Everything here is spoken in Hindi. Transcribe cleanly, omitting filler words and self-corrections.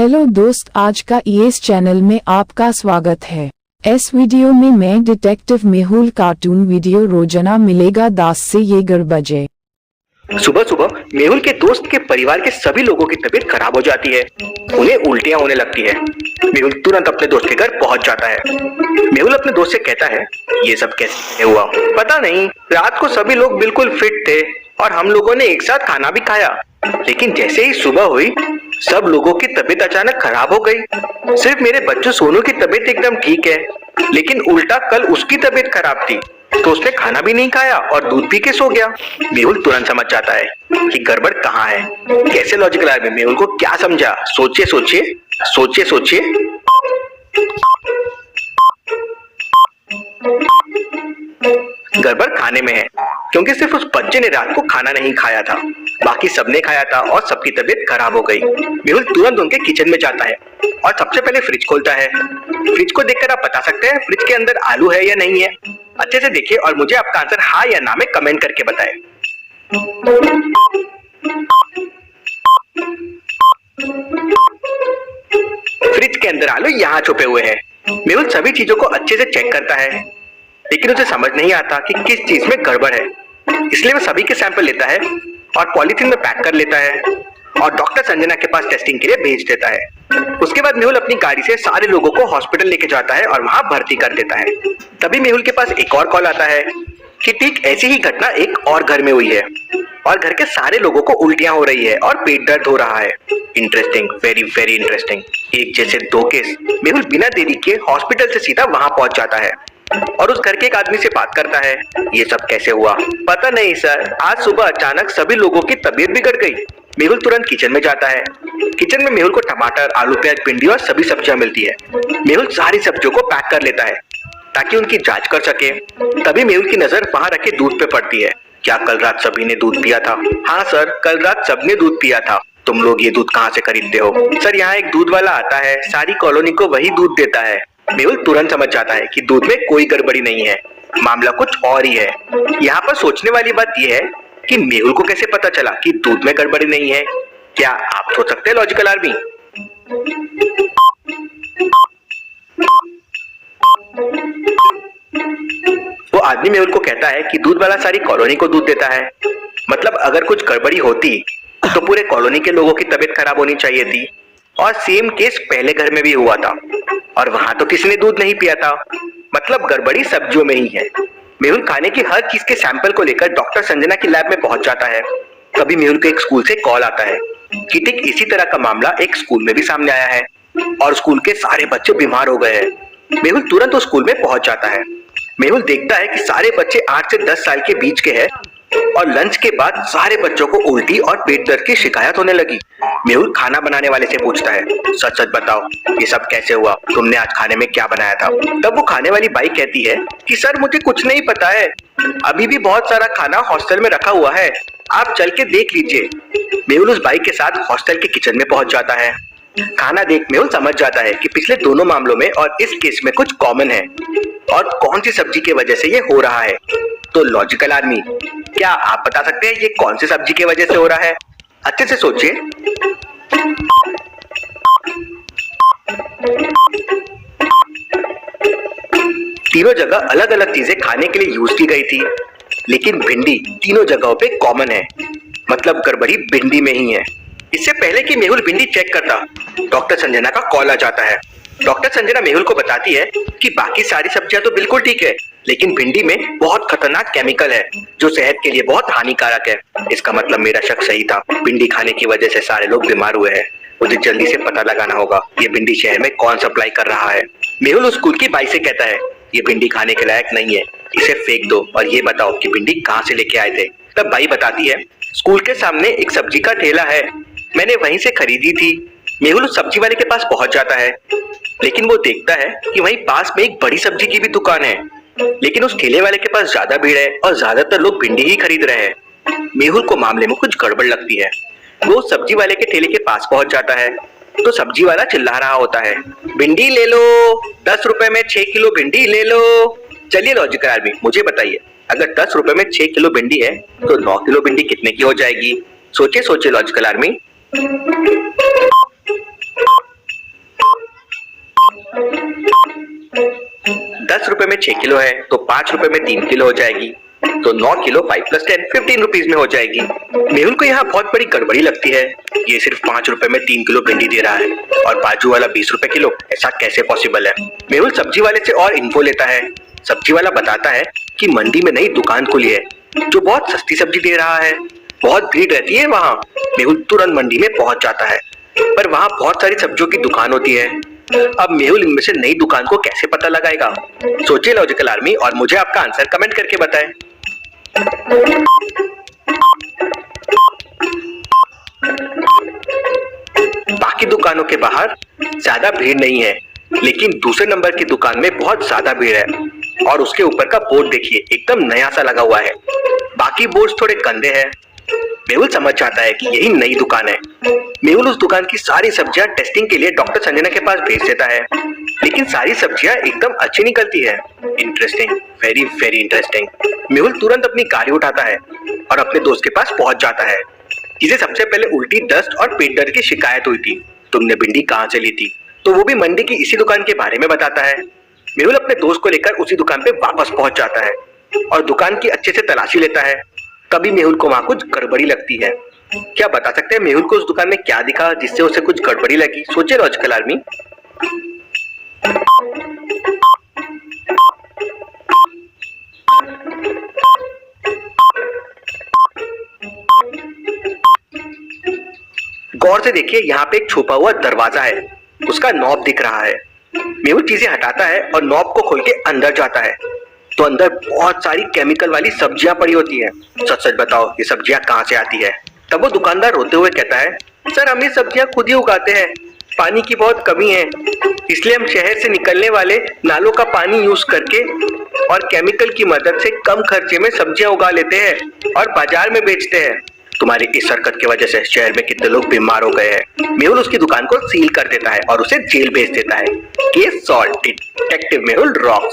हेलो दोस्त, आज का ईएस चैनल में आपका स्वागत है। इस वीडियो में मैं डिटेक्टिव मेहुल कार्टून वीडियो रोजाना मिलेगा 10 से 11 बजे। सुबह सुबह मेहुल के दोस्त के परिवार के सभी लोगों की तबीयत खराब हो जाती है। उन्हें उल्टियां होने लगती है। मेहुल तुरंत अपने दोस्त के घर पहुंच जाता है। मेहुल अपने दोस्त से कहता है, ये सब कैसे हुआ? पता नहीं, रात को सभी लोग बिल्कुल फिट थे और हम लोगों ने एक साथ खाना भी खाया, लेकिन जैसे ही सुबह हुई सब लोगों की तबीयत अचानक खराब हो गई। सिर्फ मेरे बच्चों सोनू की तबीयत एकदम ठीक है, लेकिन उल्टा कल उसकी तबीयत खराब थी तो उसने खाना भी नहीं खाया और दूध पी के सो गया। मेहुल तुरंत समझ जाता है कि गड़बड़ कहाँ है। कैसे लॉजिकल आदमी मेहुल को क्या समझा? सोचिए सोचिए सोचिए सोचिए। गड़बड़ खाने में है, क्योंकि सिर्फ उस बच्चे ने रात को खाना नहीं खाया था, बाकी सबने खाया था और सबकी तबीयत खराब हो गई। मेहुल तुरंत उनके किचन में जाता है और सबसे पहले फ्रिज खोलता है। फ्रिज को देखकर आप बता सकते हैं फ्रिज के अंदर आलू है या नहीं है। अच्छे से देखिए और मुझे आपका आंसर हाँ या ना में कमेंट करके बताएं। फ्रिज के अंदर आलू यहाँ छुपे हुए हैं। मेहुल सभी चीजों को अच्छे से चेक करता है, लेकिन उसे समझ नहीं आता कि किस चीज में गड़बड़ है। इसलिए वह सभी के सैंपल लेता है और पॉलीथीन में पैक कर लेता है और डॉक्टर संजना के पास टेस्टिंग के लिए भेज देता है। उसके बाद मेहुल अपनी गाड़ी से सारे लोगों को हॉस्पिटल लेके जाता है और वहां भर्ती कर देता है। तभी मेहुल के पास एक और कॉल आता है कि ठीक ऐसी ही घटना एक और घर में हुई है और घर के सारे लोगों को उल्टियां हो रही है और पेट दर्द हो रहा है। Interesting, very very interesting. एक जैसे दो केस। मेहुल बिना देरी के हॉस्पिटल से सीधा वहां पहुंच जाता है और उस घर के एक आदमी से बात करता है। ये सब कैसे हुआ? पता नहीं सर, आज सुबह अचानक सभी लोगों की तबीयत बिगड़ गई। मेहुल तुरंत किचन में जाता है। किचन में मेहुल को टमाटर, आलू, प्याज, भिंडी और सभी सब्जियां मिलती है। मेहुल सारी सब्जियों को पैक कर लेता है ताकि उनकी जांच कर सके। तभी मेहुल की नजर वहां रखे दूध पे पड़ती है। क्या कल रात सभी ने दूध पिया था? हाँ सर, कल रात सबने दूध पिया था। तुम लोग ये दूध कहाँ से खरीदते हो? सर, यहाँ एक दूध वाला आता है, सारी कॉलोनी को वही दूध देता है। मेहुल तुरंत समझ जाता है कि दूध में कोई गड़बड़ी नहीं है, मामला कुछ और ही है। यहाँ पर सोचने वाली बात यह है कि मेहुल को कैसे पता चला कि दूध में गड़बड़ी नहीं है। क्या आप सोच सकते हैं लॉजिकल आदमी? वो आदमी मेहुल को कहता है कि दूध वाला सारी कॉलोनी को दूध देता है, मतलब अगर कुछ गड़बड़ी होती तो पूरे कॉलोनी के लोगों की तबीयत खराब होनी चाहिए थी। और सेम केस पहले घर में भी हुआ था और वहां तो किसी ने दूध नहीं पिया था, मतलब गड़बड़ी सब्जियों में ही है। मेहुल खाने की हर चीज के सैंपल को लेकर डॉक्टर संजना की लैब में पहुंच जाता है। तभी मेहुल को एक स्कूल से कॉल आता है कि ठीक इसी तरह का मामला एक स्कूल में भी सामने आया है और स्कूल के सारे बच्चे बीमार हो गए हैं। मेहुल तुरंत उस स्कूल में पहुंच जाता है। मेहुल देखता है कि सारे बच्चे 8 से 10 साल के बीच के हैं और लंच के बाद सारे बच्चों को उल्टी और पेट दर्द की शिकायत होने लगी। मेहुल खाना बनाने वाले से पूछता है, सच सच बताओ ये सब कैसे हुआ? तुमने आज खाने में क्या बनाया था? तब वो खाने वाली बाई कहती है कि सर, मुझे कुछ नहीं पता है, अभी भी बहुत सारा खाना हॉस्टल में रखा हुआ है, आप चल के देख लीजिए। मेहुल उस बाई के साथ हॉस्टल के किचन में पहुंच जाता है। खाना देख मेहुल समझ जाता है कि पिछले दोनों मामलों में और इस केस में कुछ कॉमन है और कौन सी सब्जी की वजह से ये हो रहा है। तो लॉजिकल आदमी, क्या आप बता सकते हैं ये कौन सी सब्जी की वजह से हो रहा है? अच्छे से सोचिए। तीनों जगह अलग अलग चीजें खाने के लिए यूज की गई थी, लेकिन भिंडी तीनों जगहों पे कॉमन है, मतलब गड़बड़ी भिंडी में ही है। इससे पहले कि मेहुल भिंडी चेक करता, डॉक्टर संजना का कॉल आ जाता है। डॉक्टर संजना मेहुल को बताती है कि बाकी सारी सब्जियां तो बिल्कुल ठीक है, लेकिन भिंडी में बहुत खतरनाक केमिकल है जो सेहत के लिए बहुत हानिकारक है। इसका मतलब मेरा शक सही था, भिंडी खाने की वजह से सारे लोग बीमार हुए हैं। मुझे जल्दी से पता लगाना होगा ये भिंडी शहर में कौन सप्लाई कर रहा है। मेहुल उस स्कूल की बाई से कहता है, ये भिंडी खाने के लायक नहीं है, इसे फेंक दो और ये बताओ कि भिंडी कहाँ से लेके आए थे। तब बाई बताती है, स्कूल के सामने एक सब्जी का ठेला है, मैंने वहीं से खरीदी थी। मेहुल उस सब्जी वाले के पास पहुंच जाता है, लेकिन वो देखता है कि वहीं पास में एक बड़ी सब्जी की भी दुकान है, लेकिन उस ठेले वाले के पास ज्यादा भीड़ है और ज्यादातर लोग भिंडी ही खरीद रहे हैं। मेहुल को मामले में कुछ गड़बड़ लगती है। वो सब्जी वाले के ठेले के पास पहुंच जाता है तो सब्जी वाला चिल्ला रहा होता है, भिंडी ले लो, 10 रुपए में 6 किलो भिंडी ले लो। चलिए लॉजिकल आदमी, मुझे बताइए, अगर 10 रुपए में 6 किलो भिंडी है तो 9 किलो भिंडी कितने की हो जाएगी? सोचिए सोचिए लॉजिकल आदमी। 10 रुपए में 6 किलो है तो 5 रुपए में 3 किलो हो जाएगी, तो 9 किलो 5 + 10 15 रुपीज में हो जाएगी। मेहुल को यहाँ बहुत बड़ी गड़बड़ी लगती है। ये सिर्फ 5 रुपए में 3 किलो भिंडी दे रहा है और बाजू वाला 20 रुपए किलो, ऐसा कैसे पॉसिबल है? मेहुल सब्जी वाले से और इन्फो लेता है। सब्जी वाला बताता है कि मंडी में नई दुकान खुली है जो बहुत सस्ती सब्जी दे रहा है, बहुत भीड़ रहती है वहाँ। मेहुल तुरंत मंडी में पहुंच जाता है, पर वहाँ बहुत सारी सब्जियों की दुकान होती है। अब मेहुल इनमें से नई दुकान को कैसे पता लगाएगा? सोचिए लॉजिकल आर्मी और मुझे आपका आंसर कमेंट करके बताएं। बाकी दुकानों के बाहर ज्यादा भीड़ नहीं है, लेकिन दूसरे नंबर की दुकान में बहुत ज्यादा भीड़ है और उसके ऊपर का बोर्ड देखिए, एकदम नया सा लगा हुआ है। बाकी बोर्ड थोड़े गंदे हैं। मेहुल समझ जाता है कि यही नई दुकान है। मेहुल उस दुकान की सारी सब्जियां टेस्टिंग के लिए डॉक्टर संजना के पास भेज देता है, लेकिन सारी सब्जियां एकदम अच्छी निकलती है। Interesting, very very interesting. Mehul तुरंत अपनी गाड़ी उठाता है और अपने दोस्त के पास पहुंच जाता है, जिसे सबसे पहले उल्टी, दस्त और पेट दर्द की शिकायत हुई थी। तुमने भिंडी कहाँ से ली थी? तो वो भी मंडी की इसी दुकान के बारे में बताता है। मेहुल अपने दोस्त को लेकर उसी दुकान पे वापस पहुंच जाता है और दुकान की अच्छे से तलाशी लेता है। तभी मेहुल को वहां कुछ गड़बड़ी लगती है। क्या बता सकते हैं मेहुल को उस दुकान में क्या दिखा जिससे उसे कुछ गड़बड़ी लगी? सोचिए लॉजिकल आर्मी। गौर से देखिए, यहाँ पे एक छुपा हुआ दरवाजा है, उसका नॉब दिख रहा है। मेहुल चीजें हटाता है और नॉब को खोल के अंदर जाता है, तो अंदर बहुत सारी केमिकल वाली सब्जियां पड़ी होती है। सच सच बताओ, ये सब्जियां कहाँ से आती है? तब वो दुकानदार रोते हुए कहता है, सर हम ये सब्जियां खुद ही उगाते हैं, पानी की बहुत कमी है, इसलिए हम शहर से निकलने वाले नालों का पानी यूज करके और केमिकल की मदद से कम खर्चे में सब्जियां उगा लेते हैं और बाजार में बेचते हैं। तुम्हारी इस हरकत की वजह से शहर में कितने लोग बीमार हो गए हैं। मेहुल उसकी दुकान को सील कर देता है और उसे जेल भेज देता है। Case solve, detective Mehul rocks.